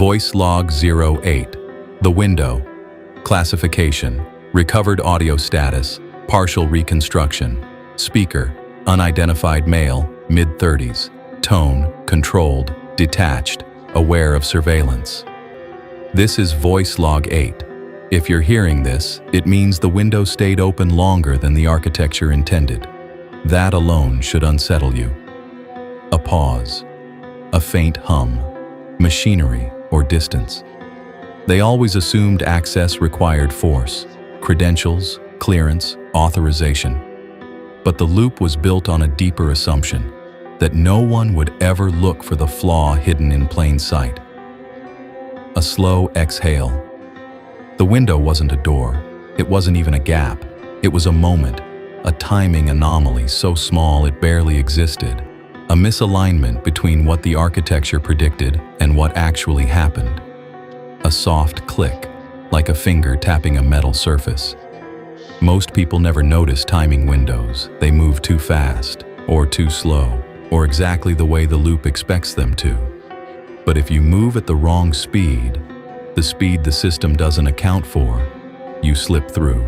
Voice log 08. The window. Classification. Recovered audio status. Partial reconstruction. Speaker. Unidentified male, mid-30s. Tone. Controlled. Detached. Aware of surveillance. This is voice log 8. If you're hearing this, it means the window stayed open longer than the architecture intended. That alone should unsettle you. A pause. A faint hum. Machinery or distance. They always assumed access required force, credentials, clearance, authorization. But the loop was built on a deeper assumption, that no one would ever look for the flaw hidden in plain sight. A slow exhale. The window wasn't a door. It wasn't even a gap. It was a moment, a timing anomaly so small it barely existed. A misalignment between what the architecture predicted and what actually happened. A soft click, like a finger tapping a metal surface. Most people never notice timing windows. They move too fast, or too slow, or exactly the way the loop expects them to. But if you move at the wrong speed, the speed the system doesn't account for, you slip through.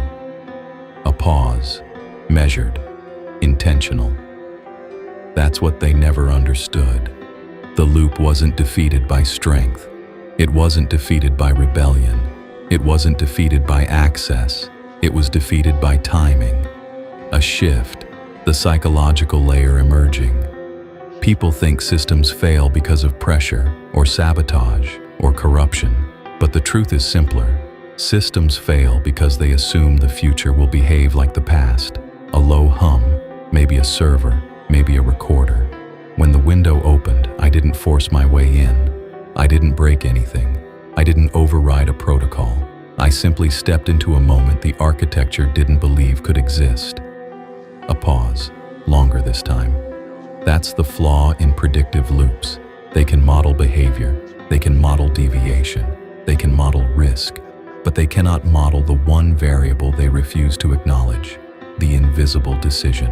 A pause, measured, intentional. That's what they never understood. The loop wasn't defeated by strength. It wasn't defeated by rebellion. It wasn't defeated by access. It was defeated by timing. A shift, the psychological layer emerging. People think systems fail because of pressure, or sabotage, or corruption. But the truth is simpler. Systems fail because they assume the future will behave like the past. A low hum, maybe a server, maybe a recorder. When the window opened, I didn't force my way in. I didn't break anything. I didn't override a protocol. I simply stepped into a moment the architecture didn't believe could exist. A pause, longer this time. That's the flaw in predictive loops. They can model behavior, they can model deviation, they can model risk, but they cannot model the one variable they refuse to acknowledge, the invisible decision.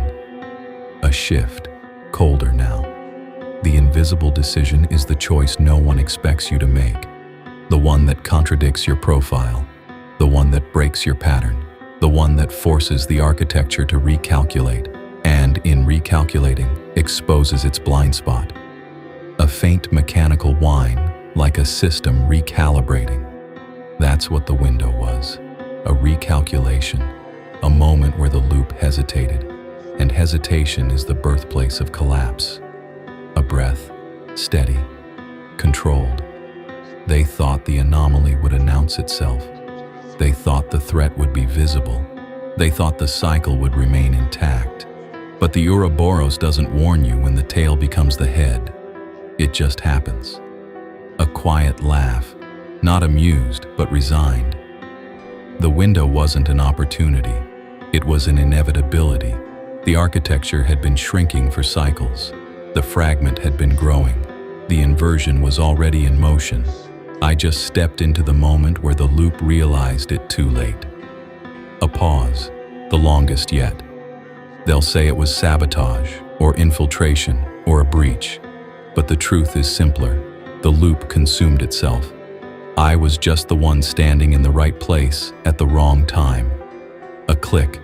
A shift, colder now. The invisible decision is the choice no one expects you to make. The one that contradicts your profile. The one that breaks your pattern. The one that forces the architecture to recalculate, and in recalculating, exposes its blind spot. A faint mechanical whine, like a system recalibrating. That's what the window was. A recalculation. A moment where the loop hesitated. And hesitation is the birthplace of collapse. A breath, steady, controlled. They thought the anomaly would announce itself. They thought the threat would be visible. They thought the cycle would remain intact. But the Ouroboros doesn't warn you when the tail becomes the head. It just happens. A quiet laugh, not amused but resigned. The window wasn't an opportunity. It was an inevitability. The architecture had been shrinking for cycles. The fragment had been growing. The inversion was already in motion. I just stepped into the moment where the loop realized it too late. A pause, the longest yet. They'll say it was sabotage, or infiltration, or a breach. But the truth is simpler. The loop consumed itself. I was just the one standing in the right place at the wrong time. A click.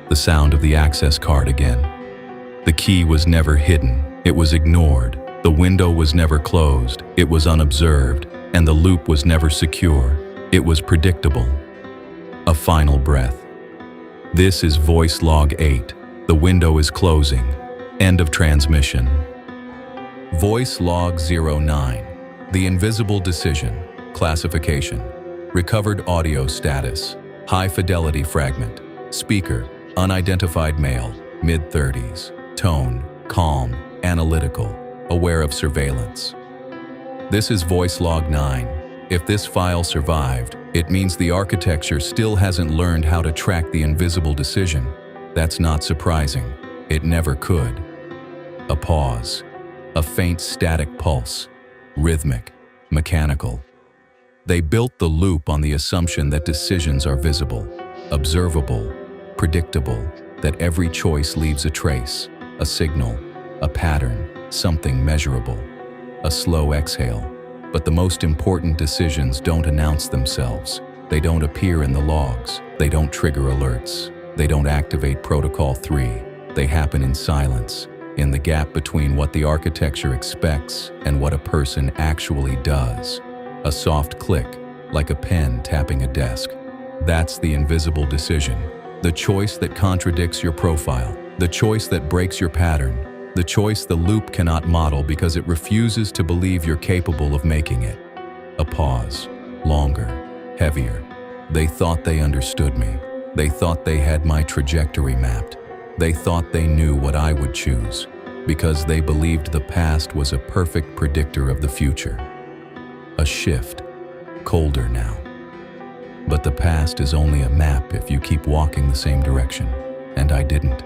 The sound of the access card again. The key was never hidden, it was ignored. The window was never closed, it was unobserved. And the loop was never secure, it was predictable. A final breath. This is voice log 8. The window is closing. End of transmission. Voice log 09. The invisible decision. Classification. Recovered audio status. High fidelity fragment. Speaker. Unidentified male, mid-30s. Tone, calm, analytical, aware of surveillance. This is voice log 9. If this file survived, it means the architecture still hasn't learned how to track the invisible decision. That's not surprising. It never could. A pause. A faint static pulse. Rhythmic, mechanical. They built the loop on the assumption that decisions are visible, observable, predictable, that every choice leaves a trace, a signal, a pattern, something measurable. A slow exhale. But the most important decisions don't announce themselves. They don't appear in the logs. They don't trigger alerts. They don't activate Protocol 3. They happen in silence, in the gap between what the architecture expects and what a person actually does. A soft click, like a pen tapping a desk. That's the invisible decision. The choice that contradicts your profile. The choice that breaks your pattern. The choice the loop cannot model because it refuses to believe you're capable of making it. A pause. Longer. Heavier. They thought they understood me. They thought they had my trajectory mapped. They thought they knew what I would choose, because they believed the past was a perfect predictor of the future. A shift. Colder now. But the past is only a map if you keep walking the same direction, and I didn't.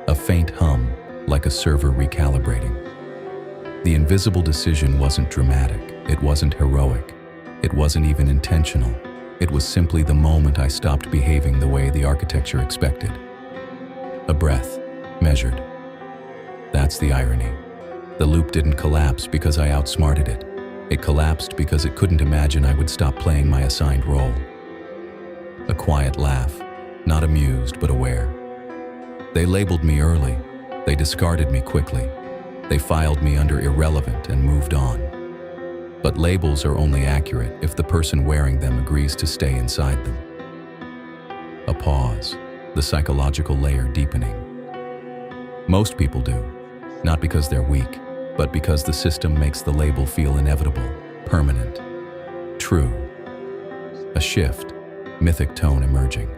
A faint hum, like a server recalibrating. The invisible decision wasn't dramatic, it wasn't heroic, it wasn't even intentional. It was simply the moment I stopped behaving the way the architecture expected. A breath, measured. That's the irony. The loop didn't collapse because I outsmarted it. It collapsed because it couldn't imagine I would stop playing my assigned role. A quiet laugh, not amused but aware. They labeled me early. They discarded me quickly. They filed me under irrelevant and moved on. But labels are only accurate if the person wearing them agrees to stay inside them. A pause, the psychological layer deepening. Most people do, not because they're weak, but because the system makes the label feel inevitable, permanent, true. A shift, mythic tone emerging.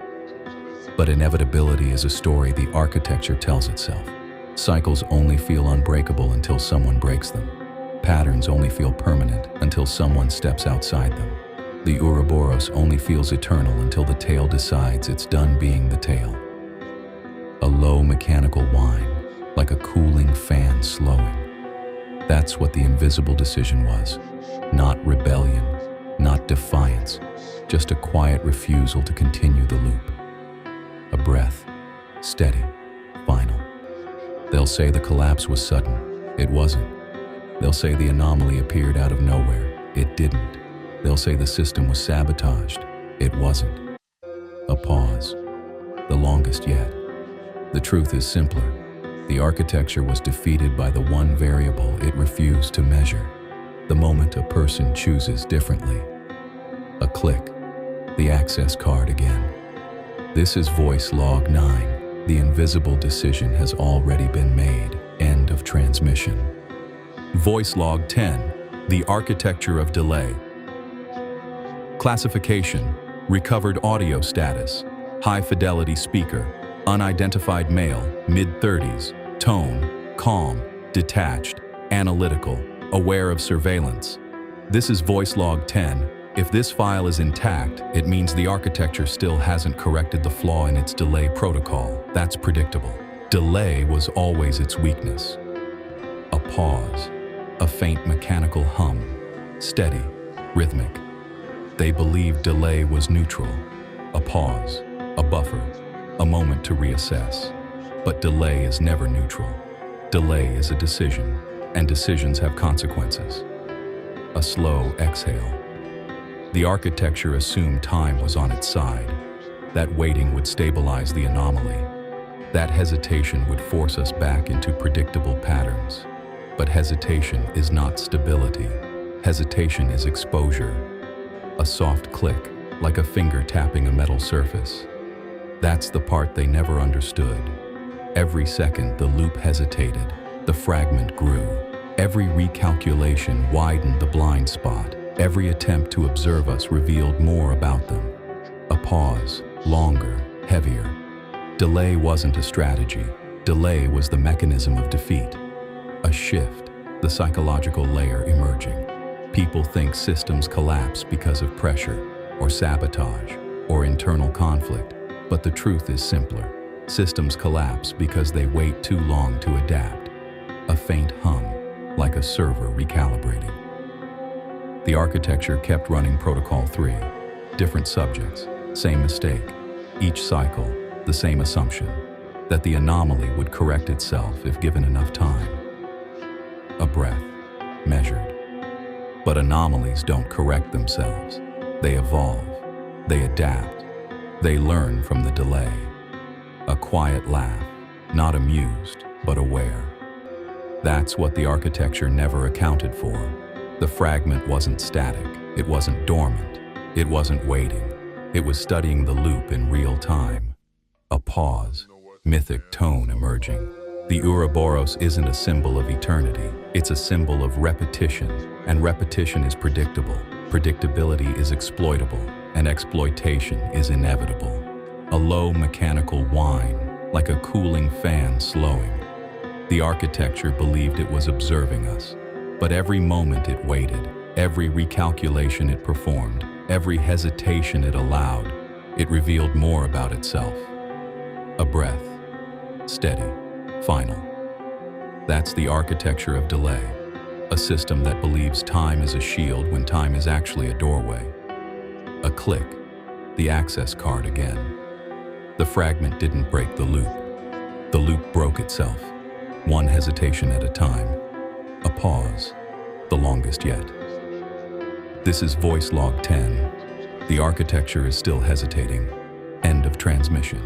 But inevitability is a story the architecture tells itself. Cycles only feel unbreakable until someone breaks them. Patterns only feel permanent until someone steps outside them. The Ouroboros only feels eternal until the tail decides it's done being the tail. A low mechanical whine, like a cooling fan slowing. That's what the invisible decision was. Not rebellion, not defiance, just a quiet refusal to continue the loop. A breath, steady, final. They'll say the collapse was sudden. It wasn't. They'll say the anomaly appeared out of nowhere. It didn't. They'll say the system was sabotaged. It wasn't. A pause. The longest yet. The truth is simpler. The architecture was defeated by the one variable it refused to measure. The moment a person chooses differently. A click. The access card again. This is voice log 9. The invisible decision has already been made. End of transmission. Voice log 10. The architecture of delay. Classification. Recovered audio status. High fidelity speaker. Unidentified male, mid-30s. Tone. Calm. Detached. Analytical. Aware of surveillance. This is voice log 10. If this file is intact, it means the architecture still hasn't corrected the flaw in its delay protocol. That's predictable. Delay was always its weakness. A pause, a faint mechanical hum, steady, rhythmic. They believed delay was neutral. A pause, a buffer, a moment to reassess. But delay is never neutral. Delay is a decision, and decisions have consequences. A slow exhale. The architecture assumed time was on its side. That waiting would stabilize the anomaly. That hesitation would force us back into predictable patterns. But hesitation is not stability. Hesitation is exposure. A soft click, like a finger tapping a metal surface. That's the part they never understood. Every second the loop hesitated, the fragment grew. Every recalculation widened the blind spot. Every attempt to observe us revealed more about them. A pause, longer, heavier. Delay wasn't a strategy. Delay was the mechanism of defeat. A shift, the psychological layer emerging. People think systems collapse because of pressure, or sabotage, or internal conflict. But the truth is simpler. Systems collapse because they wait too long to adapt. A faint hum, like a server recalibrating. The architecture kept running Protocol 3. Different subjects, same mistake. Each cycle, the same assumption, that the anomaly would correct itself if given enough time. A breath, measured. But anomalies don't correct themselves. They evolve. They adapt. They learn from the delay. A quiet laugh, not amused, but aware. That's what the architecture never accounted for. The fragment wasn't static. It wasn't dormant. It wasn't waiting. It was studying the loop in real time. A pause, mythic tone emerging. The Ouroboros isn't a symbol of eternity. It's a symbol of repetition, and repetition is predictable. Predictability is exploitable, and exploitation is inevitable. A low mechanical whine, like a cooling fan slowing. The architecture believed it was observing us, but every moment it waited, every recalculation it performed, every hesitation it allowed, it revealed more about itself. A breath, steady, final. That's the architecture of delay, a system that believes time is a shield when time is actually a doorway. A click, the access card again. The fragment didn't break the loop. The loop broke itself, one hesitation at a time. A pause, the longest yet. This is voice log 10. The architecture is still hesitating. End of transmission.